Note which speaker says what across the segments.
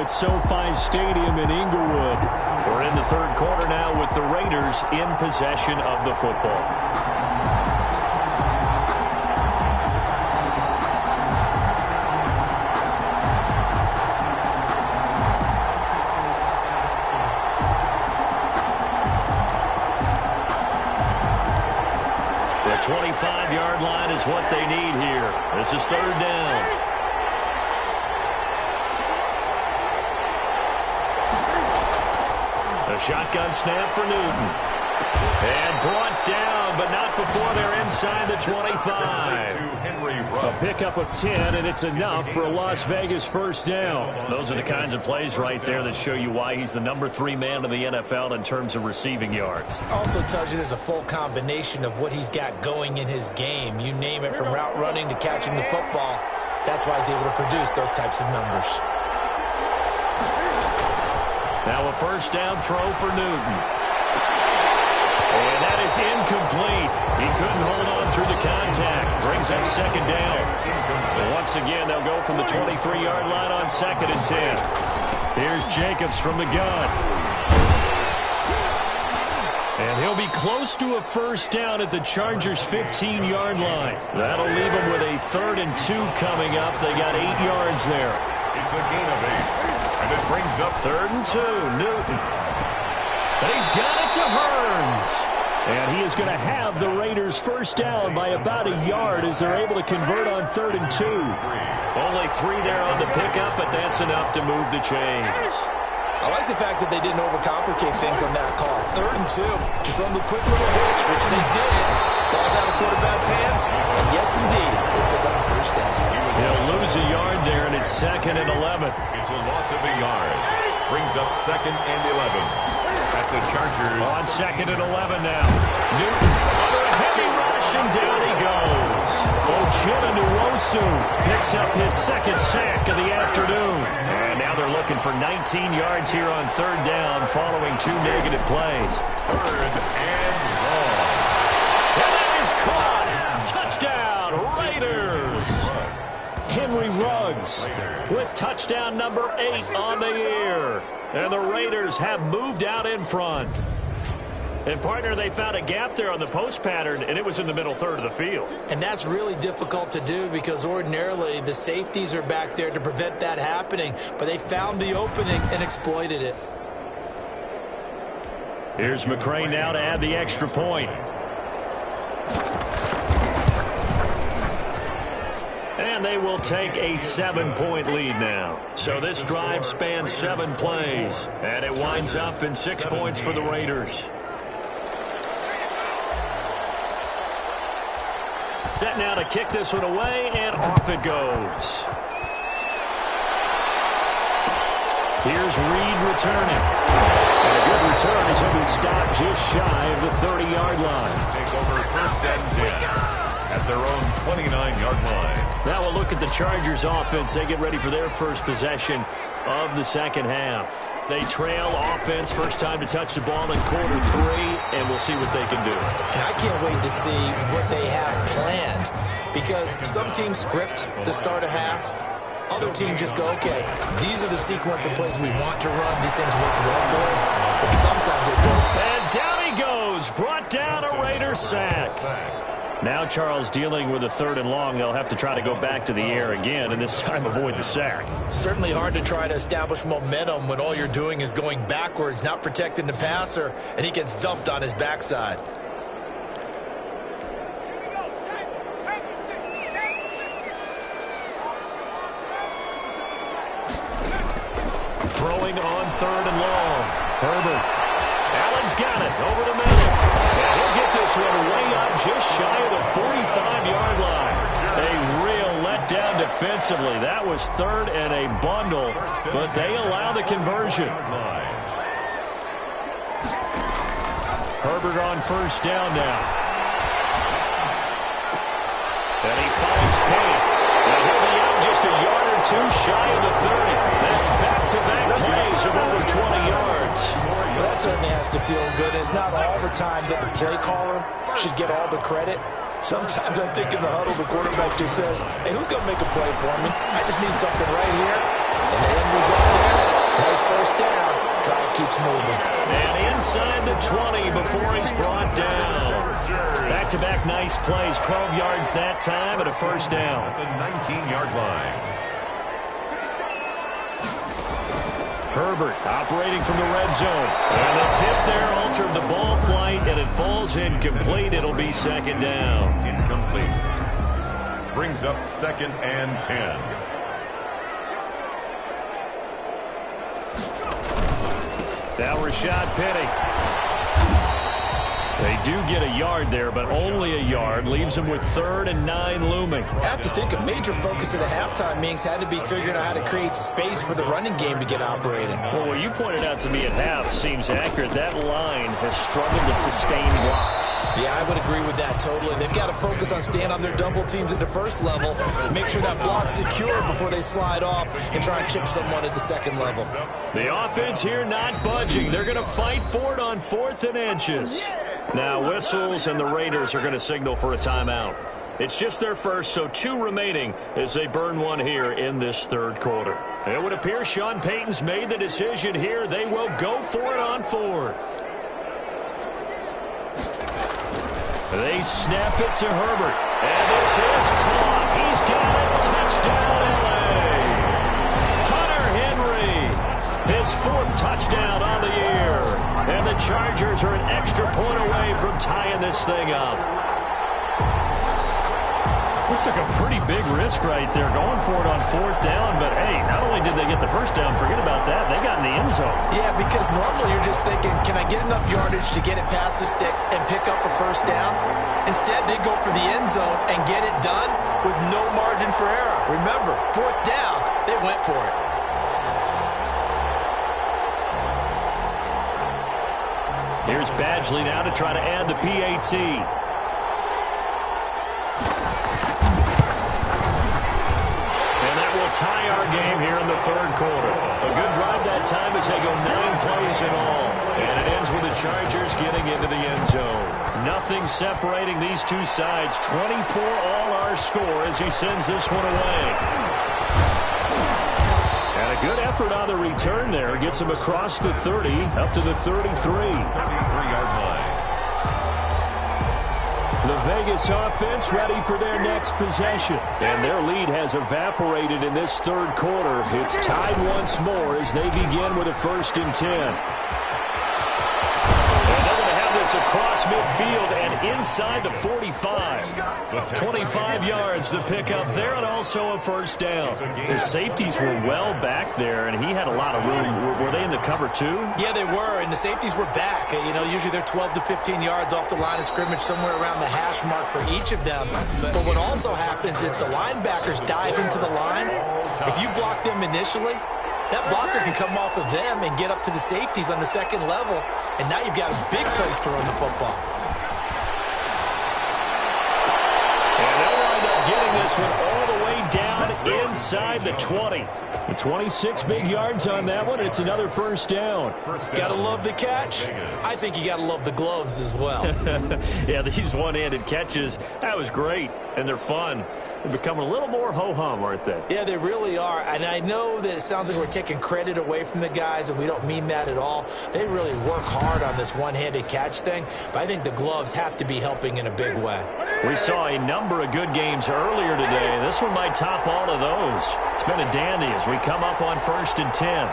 Speaker 1: at SoFi Stadium in Inglewood.
Speaker 2: We're in the third quarter now with the Raiders in possession of the football. The 25-yard line is what they need here. This is third down. A shotgun snap for Newton. And brought down, but not before they're inside the 25. A pickup of 10, and it's enough for a Las Vegas first down. Those are the kinds of plays right there that show you why he's the number 3 man in the NFL in terms of receiving yards.
Speaker 3: Also tells you there's a full combination of what he's got going in his game. You name it, from route running to catching the football. That's why he's able to produce those types of numbers.
Speaker 2: Now a first down throw for Newton. And that is incomplete. He couldn't hold on through the contact. Brings up second down. And once again, they'll go from the 23-yard line on 2nd and 10. Here's Jacobs from the gun. And he'll be close to a first down at the Chargers' 15-yard line. That'll leave them with a 3rd and 2 coming up. They got 8 yards there.
Speaker 4: It's a gain of 8. And it brings up
Speaker 2: 3rd and 2, Newton. And he's got it to Hearns. And he is going to have the Raiders first down by about a yard as they're able to convert on 3rd and 2. Only 3 there on the pickup, but that's enough to move the chains.
Speaker 3: I like the fact that they didn't overcomplicate things on that call. 3rd and 2. Just run the quick little hitch, which they did. Ball's out of quarterback's hands. And yes, indeed, they pick up the first down.
Speaker 2: He'll lose a yard there, and it's 2nd and 11.
Speaker 4: It's a loss of a yard. Brings up 2nd and 11. At the Chargers.
Speaker 2: On 2nd and 11 now. Newton under a heavy rush, and down he goes. Uchenna Nwosu picks up his 2nd sack of the afternoon. And now they're looking for 19 yards here on 3rd down following 2 negative plays.
Speaker 4: 3rd and long.
Speaker 2: And that is caught. Touchdown, Raiders. Henry Ruggs with touchdown number 8 on the year. And the Raiders have moved out in front. And, partner, they found a gap there on the post pattern, and it was in the middle 3rd of the field.
Speaker 3: And that's really difficult to do because ordinarily the safeties are back there to prevent that happening. But they found the opening and exploited it.
Speaker 2: Here's McCray now to add the extra point. And they will take a 7-point lead now. So this drive spans 7 plays. And it winds up in 6 points for the Raiders. Set now to kick this one away, and off it goes. Here's Reed returning. And a good return as he'll be stopped just shy of the 30-yard line.
Speaker 4: Take over 1st and 10. At their own 29-yard line.
Speaker 2: Now we'll look at the Chargers offense. They get ready for their first possession of the second half. They trail offense, first time to touch the ball in quarter 3, and we'll see what they can do.
Speaker 3: And I can't wait to see what they have planned because some teams script to start a half. Other teams just go, okay, these are the sequence of plays we want to run. These things work well for us, but sometimes they don't.
Speaker 2: And down he goes, brought down a Raider sack. Now Charles dealing with a 3rd and long. They'll have to try to go back to the air again, and this time avoid the sack.
Speaker 3: Certainly hard to try to establish momentum when all you're doing is going backwards, not protecting the passer, and he gets dumped on his backside.
Speaker 2: Throwing on 3rd and long. Herbert. Allen's got it over the middle. And he'll get this one way up just shy of the 45-yard line. A real letdown defensively. That was 3rd and a bundle, but they allow the conversion. Herbert on first down now. And he finds Payne. And he'll be out just a yard or 2 shy of the 30. That's back-to-back plays of over 20 yards.
Speaker 3: Well, that certainly has to feel good. It's not all the time that the play caller should get all the credit. Sometimes I think in the huddle, the quarterback just says, hey, who's going to make a play for me? I just need something right here. And the end result there, Nice first down. Drive keeps moving.
Speaker 2: And inside the 20 before he's brought down. Back-to-back nice plays. 12 yards that time and a first down.
Speaker 4: At the 19-yard line.
Speaker 2: Herbert operating from the red zone. And the tip there altered the ball flight, and it falls incomplete. It'll be second down.
Speaker 4: Incomplete. Brings up 2nd and 10.
Speaker 2: Now Rashad Penny. They do get a yard there, but only a yard. Leaves them with 3rd and 9 looming.
Speaker 3: I have to think a major focus of the halftime meetings had to be figuring out how to create space for the running game to get operating.
Speaker 2: Well, what you pointed out to me at half seems accurate. That line has struggled to sustain blocks.
Speaker 3: Yeah, I would agree with that totally. They've got to focus on staying on their double teams at the first level, make sure that block's secure before they slide off and try and chip someone at the second level.
Speaker 2: The offense here not budging. They're going to fight for it on 4th and inches. Now whistles, and the Raiders are going to signal for a timeout. It's just their first, so 2 remaining as they burn one here in this 3rd quarter. It would appear Sean Payton's made the decision here. They will go for it on 4th. They snap it to Herbert, and this is caught. He's got it. Touchdown, L.A. Hunter Henry, his 4th touchdown on the year. And the Chargers are an extra point away from tying this thing up. We took a pretty big risk right there going for it on 4th down. But, hey, not only did they get the first down, forget about that, they got in the end zone.
Speaker 3: Yeah, because normally you're just thinking, can I get enough yardage to get it past the sticks and pick up a first down? Instead, they go for the end zone and get it done with no margin for error. Remember, 4th down, they went for it.
Speaker 2: Here's Badgley now to try to add the PAT. And that will tie our game here in the 3rd quarter. A good drive that time as they go 9 plays in all. And it ends with the Chargers getting into the end zone. Nothing separating these two sides. 24 all our score as he sends this one away. And a good effort on the return there. Gets him across the 30, up to the 33.
Speaker 4: 33-yard line.
Speaker 2: The Vegas offense ready for their next possession. And their lead has evaporated in this 3rd quarter. It's tied once more as they begin with a 1st and 10. Across midfield and inside the 45. 25 yards the pickup there, and also a first down. The safeties were well back there, and he had a lot of room. Were they in the cover too?
Speaker 3: Yeah, they were, and the safeties were back. You know, usually they're 12 to 15 yards off the line of scrimmage, somewhere around the hash mark for each of them. But what also happens is the linebackers dive into the line. If you block them initially, that blocker can come off of them and get up to the safeties on the 2nd level, and now you've got a big place to run the football.
Speaker 2: And they'll wind up getting this one all the way down inside the 20. The 26 big yards on that one. It's another first down.
Speaker 3: Gotta love the catch. I think you gotta love the gloves as well.
Speaker 2: Yeah, these one-handed catches, that was great, and they're fun. They're becoming a little more ho-hum, aren't they?
Speaker 3: Yeah, they really are. And I know that it sounds like we're taking credit away from the guys, and we don't mean that at all. They really work hard on this one-handed catch thing, but I think the gloves have to be helping in a big way.
Speaker 2: We saw a number of good games earlier today. This one might top all of those. It's been a dandy as we come up on 1st and 10.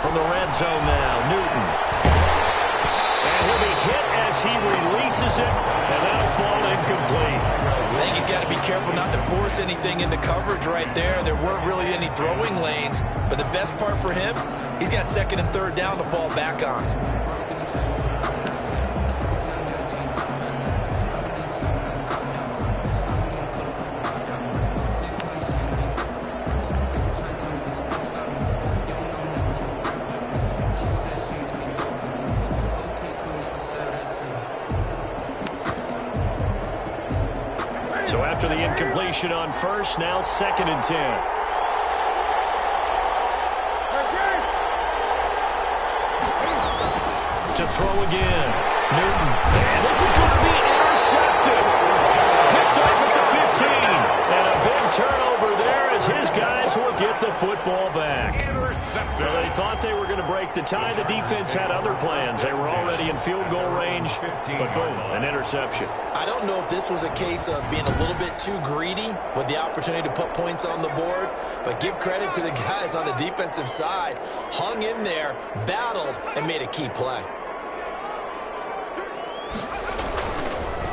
Speaker 2: From the red zone now, Newton. And he'll be hit as he releases it, and that'll fall incomplete.
Speaker 3: I think he's got to be careful not to force anything into coverage right there. There weren't really any throwing lanes, but the best part for him, he's got 2nd and 3rd down to fall back on.
Speaker 2: So after the incompletion on 1st, now 2nd and 10. To throw again. Newton. And this is going to be intercepted. Picked off at the 15. as his guys will get the football back.
Speaker 4: Intercepted.
Speaker 2: Well, they thought they were going to break the tie. The defense had other plans. They were already in field goal range, but boom, an interception.
Speaker 3: I don't know if this was a case of being a little bit too greedy with the opportunity to put points on the board, but give credit to the guys on the defensive side. Hung in there, battled, and made a key play.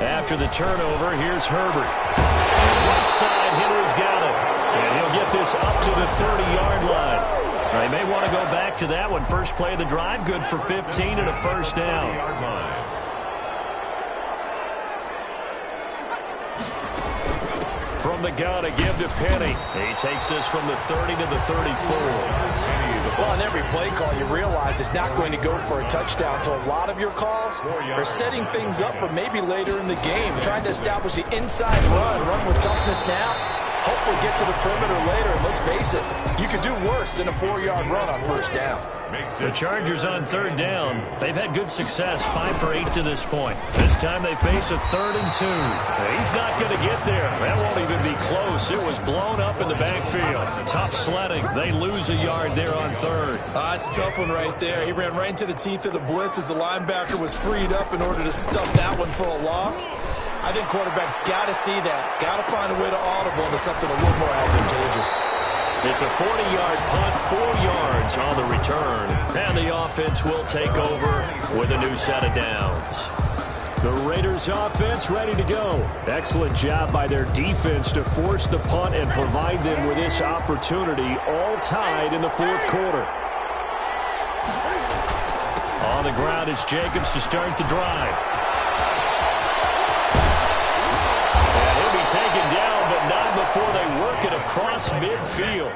Speaker 2: After the turnover, here's Herbert. Right side, Henry's got it. And he'll get this up to the 30-yard line. They may want to go back to that one. First play of the drive, good for 15 and a first down. From the gun, a give to Penny. He takes this from the 30 to the 34.
Speaker 3: Well, on every play call, you realize it's not going to go for a touchdown. So a lot of your calls are setting things up for maybe later in the game, trying to establish the inside run with toughness now. Hopefully get to the perimeter later, and let's face it, you could do worse than a 4-yard run on first down.
Speaker 2: The Chargers on third down. They've had good success, 5 for 8 to this point. This time they face a 3rd and 2. He's not going to get there. That won't even be close. It was blown up in the backfield. Tough sledding. They lose a yard there on third.
Speaker 3: It's a tough one right there. He ran right into the teeth of the blitz as the linebacker was freed up in order to stuff that one for a loss. I think quarterbacks got to see that. Got to find a way to audible into something a little more advantageous.
Speaker 2: It's a 40-yard punt, 4 yards on the return. And the offense will take over with a new set of downs. The Raiders offense ready to go. Excellent job by their defense to force the punt and provide them with this opportunity, all tied in the 4th quarter. On the ground, it's Jacobs to start the drive. And he'll be taken down, but not before they work it across midfield.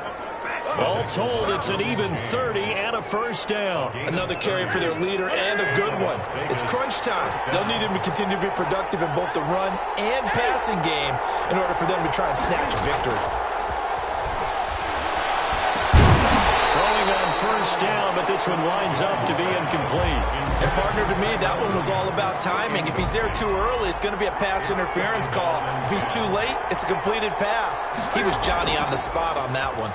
Speaker 2: All told, it's an even 30 and a first down.
Speaker 3: Another carry for their leader and a good one. It's crunch time. They'll need him to continue to be productive in both the run and passing game in order for them to try and snatch a victory.
Speaker 2: Throwing on first down, but this one winds up to be incomplete.
Speaker 3: And partner, to me, that one was all about timing. If he's there too early, it's going to be a pass interference call. If he's too late, it's a completed pass. He was Johnny on the spot on that one.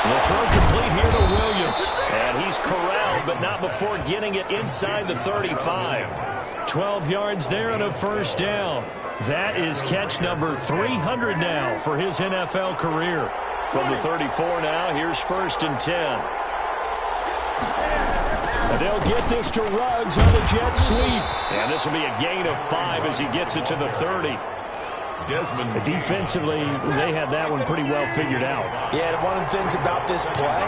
Speaker 2: The throw complete here to Williams. And he's corralled, but not before getting it inside the 35. 12 yards there and a first down. That is catch number 300 now for his NFL career. From the 34 now, here's 1st and 10. And they'll get this to Ruggs on a jet sweep. And this will be a gain of 5 as he gets it to the 30. Defensively, they had that one pretty well figured out.
Speaker 3: Yeah, and one of the things about this play,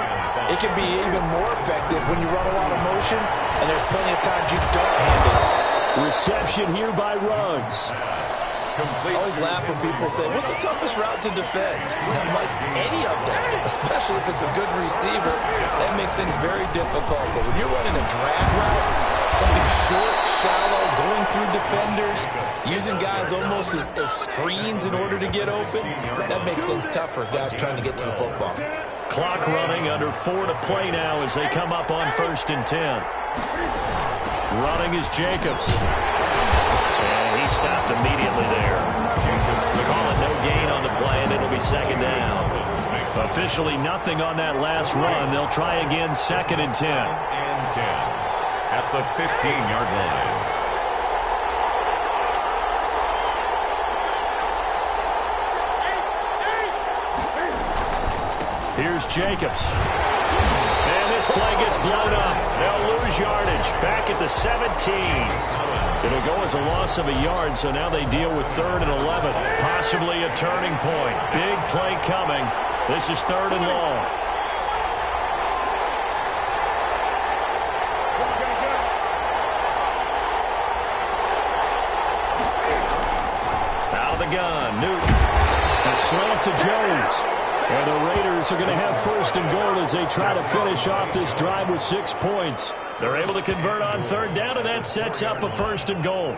Speaker 3: it can be even more effective when you run a lot of motion, and there's plenty of times you don't hand it off.
Speaker 2: Reception here by Ruggs.
Speaker 3: I always laugh when people say, what's the toughest route to defend? I'm like, any of them, especially if it's a good receiver. That makes things very difficult. But when you're running a drag route, something short, shallow, going through defenders, using guys almost as screens in order to get open, that makes things tough for guys trying to get to the football.
Speaker 2: Clock running, under 4 to play now as they come up on 1st and 10. Running is Jacobs. And he stopped immediately there. Calling no gain on the play, and it'll be 2nd down. Officially nothing on that last run. They'll try again, 2nd and 10.
Speaker 4: And 10 at the 15-yard line.
Speaker 2: Here's Jacobs. And this play gets blown up. They'll lose yardage. Back at the 17. It'll go as a loss of a yard, so now they deal with 3rd and 11. Possibly a turning point. Big play coming. This is 3rd and long. Out of the gun, Newton. A slant to Jones. And the Raiders are going to have 1st and goal as they try to finish off this drive with 6 points. They're able to convert on 3rd down, and that sets up a 1st and goal.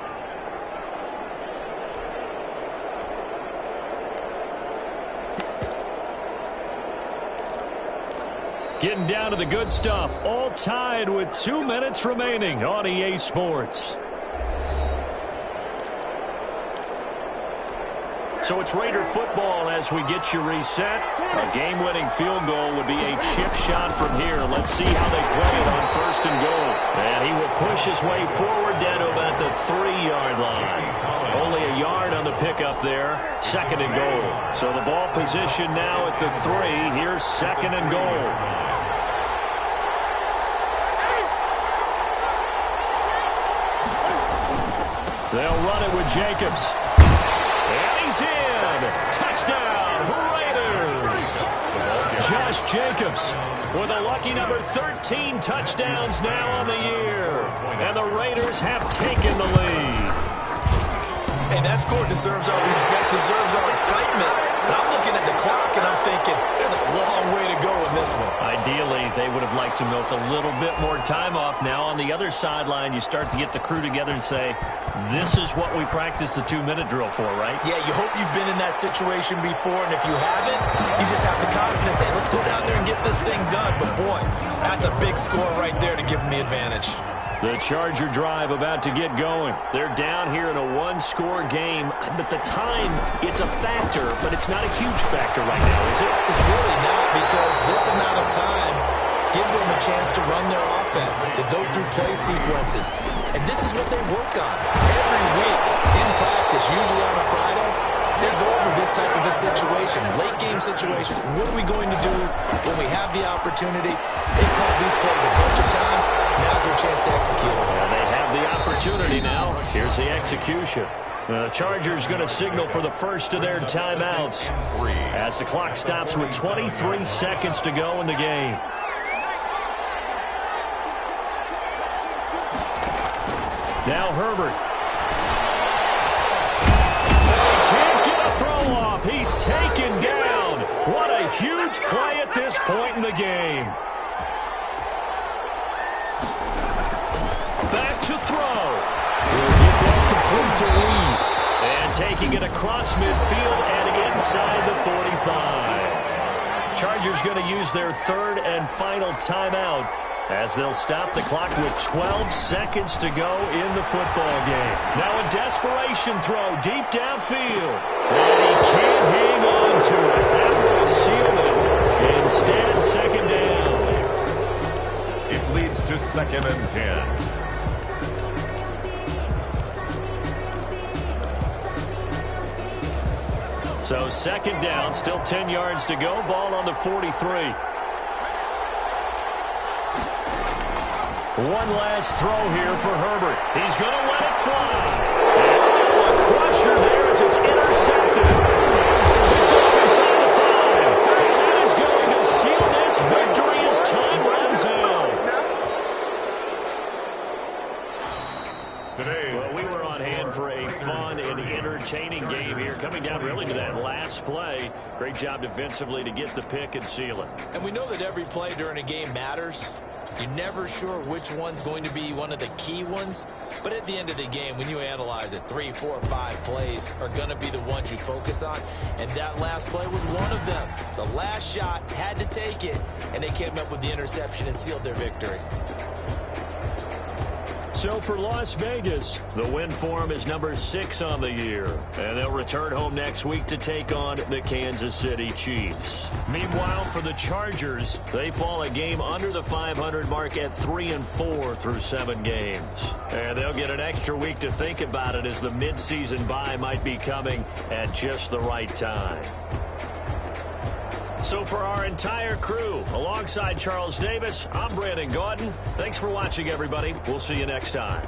Speaker 2: Getting down to the good stuff. All tied with 2 minutes remaining on EA Sports. So it's Raider football as we get you reset. A game-winning field goal would be a chip shot from here. Let's see how they play it on 1st and goal. And he will push his way forward down to about the 3-yard line. Only a yard on the pickup there. 2nd and goal. So the ball position now at the 3. Here's 2nd and goal. They'll run it with Jacobs. And he's in. Touchdown, Raiders. Josh Jacobs with a lucky number 13 touchdowns now on the year. And the Raiders have taken the lead.
Speaker 3: Hey, that score deserves our respect, deserves our excitement. But I'm looking at the clock, and I'm thinking, there's a long way to go in this one.
Speaker 2: Ideally, they would have liked to milk a little bit more time off. Now, on the other sideline, you start to get the crew together and say, this is what we practiced the 2-minute drill for, right?
Speaker 3: Yeah, you hope you've been in that situation before, and if you haven't, you just have the confidence, hey, let's go down there and get this thing done. But, boy, that's a big score right there to give them the advantage.
Speaker 2: The Charger drive about to get going. They're down here in a 1-score game, but the time, it's a factor, but it's not a huge factor right now, is it?
Speaker 3: It's really not, because this amount of time gives them a chance to run their offense, to go through play sequences. And this is what they work on every week in practice, usually on a Friday. They go over this type of a situation, late-game situation. What are we going to do when we have the opportunity? They've called these plays a bunch of times. Now's their chance to execute it.
Speaker 2: Well, they have the opportunity now. Here's the execution. The Chargers going to signal for the first of their timeouts as the clock stops with 23 seconds to go in the game. Now Herbert. Can't get a throw off. He's taken down. What a huge play at this point in the game. Back to throw. He'll get that complete to Lee. And taking it across midfield and inside the 45. Chargers going to use their 3rd and final timeout as they'll stop the clock with 12 seconds to go in the football game. Now a desperation throw deep downfield. And he can't hang on to it. That will seal it. Instead, 2nd down.
Speaker 4: It leads to 2nd and 10.
Speaker 2: So 2nd down, still 10 yards to go. Ball on the 43. One last throw here for Herbert. He's going to let it fly. And a crusher there as it's intercepted. Picked off inside the 5. And that is going to seal this victory as time runs out. Well, we were on hand for a fun and entertaining game here, coming down really to that last play. Great job defensively to get the pick and seal it.
Speaker 3: And we know that every play during a game matters. You're never sure which one's going to be one of the key ones. But at the end of the game, when you analyze it, 3, 4, 5 plays are going to be the ones you focus on. And that last play was one of them. The last shot had to take it, and they came up with the interception and sealed their victory.
Speaker 2: So for Las Vegas, the win for them is number 6 on the year. And they'll return home next week to take on the Kansas City Chiefs. Meanwhile, for the Chargers, they fall a game under the 500 mark at 3-4 through 7 games. And they'll get an extra week to think about it as the midseason bye might be coming at just the right time. So for our entire crew, alongside Charles Davis, I'm Brandon Gaudin. Thanks for watching, everybody. We'll see you next time.